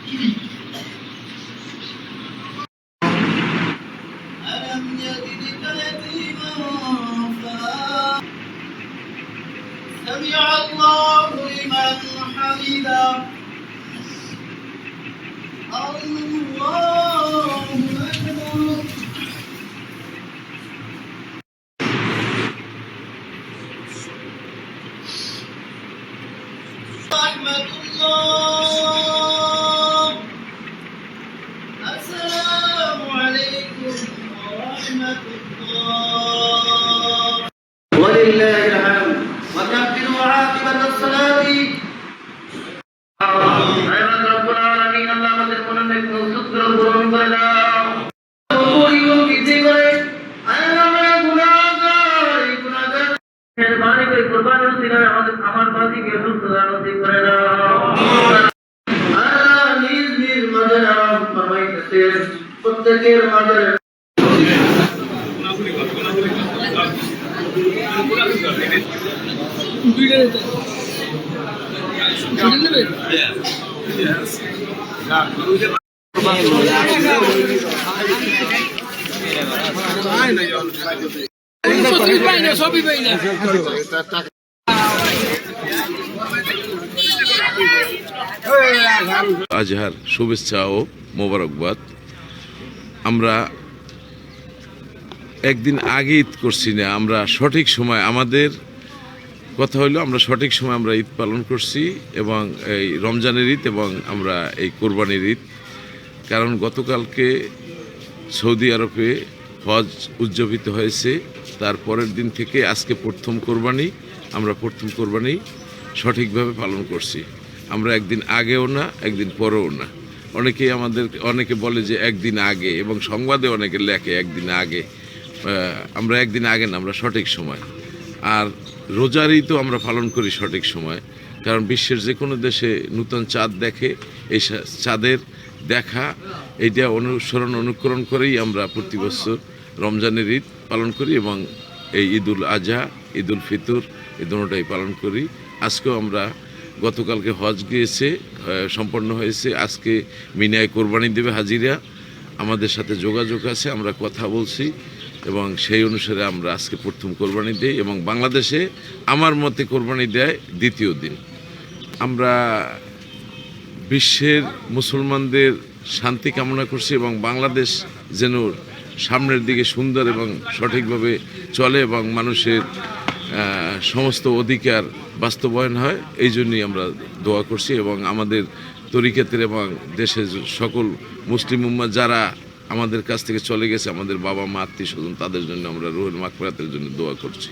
سمع الله لمن حمده الله أكبر رحمة الله السلام عليكم ورحمة الله ولله الحمد وكبروا عاقبة الصلاة رب العالمين الله আমাদের মনের সূত্র পূরণ করে দাও পরিও বিধি করে আমরা গুনাহগার মেহরবানি করে কুরবানি উসিলায় আমার বাদীকে সুস্থতা নসিব করে দাও নিজ নিজ মাঝে নাম ফরমাইতেছে প্রত্যেকের মাঝে আজহার শুভেচ্ছা ও মোবারকবাদ। আমরা একদিন আগে ঈদ করছি না, আমরা সঠিক সময়, আমাদের কথা হলো আমরা সঠিক সময় আমরা ঈদ পালন করছি, এবং এই রমজানের ঈদ এবং আমরা এই কোরবানির ঈদ। কারণ গতকালকে সৌদি আরবে হজ উদযাপিত হয়েছে, তার পরের দিন থেকে আজকে প্রথম কোরবানি, আমরা প্রথম কোরবানি সঠিকভাবে পালন করছি। আমরা একদিন আগেও না, একদিন পরেও না। অনেকে বলে যে একদিন আগে, এবং সংবাদে অনেকে লেখে একদিন আগে। আমরা একদিন আগে না, আমরা সঠিক সময়। আর রোজার ঈদও আমরা পালন করি সঠিক সময়, কারণ বিশ্বের যে কোনো দেশে নূতন চাঁদ দেখে, এই চাঁদের দেখা এইটা অনুকরণ করেই আমরা প্রতি বছর রমজানের ঈদ পালন করি, এবং এই ঈদুল আজহা, ঈদুল ফিতর এই দুটোটাই পালন করি। আজকেও আমরা, গতকালকে হজ গিয়েছে, সম্পন্ন হয়েছে, আজকে মিনায় কোরবানি দেবে হাজিরা, আমাদের সাথে যোগাযোগ আছে, আমরা কথা বলছি, এবং সেই অনুসারে আমরা আজকে প্রথম কোরবানি দিই, এবং বাংলাদেশে আমার মতে কোরবানি দেয় দ্বিতীয় দিন। আমরা বিশ্বের মুসলমানদের শান্তি কামনা করছি, এবং বাংলাদেশ যেন সামনের দিকে সুন্দর এবং সঠিকভাবে চলে, এবং মানুষের সমস্ত অধিকার বাস্তবায়ন হয়, এই জন্যই আমরা দোয়া করছি। এবং আমাদের তরিকাতের এবং দেশের সকল মুসলিম উম্মাহ যারা আমাদের কাছ থেকে চলে গেছে, আমাদের বাবা মা আত্মীয় স্বজন, তাদের জন্য আমরা রুহের মাগফিরাতের জন্য দোয়া করছি।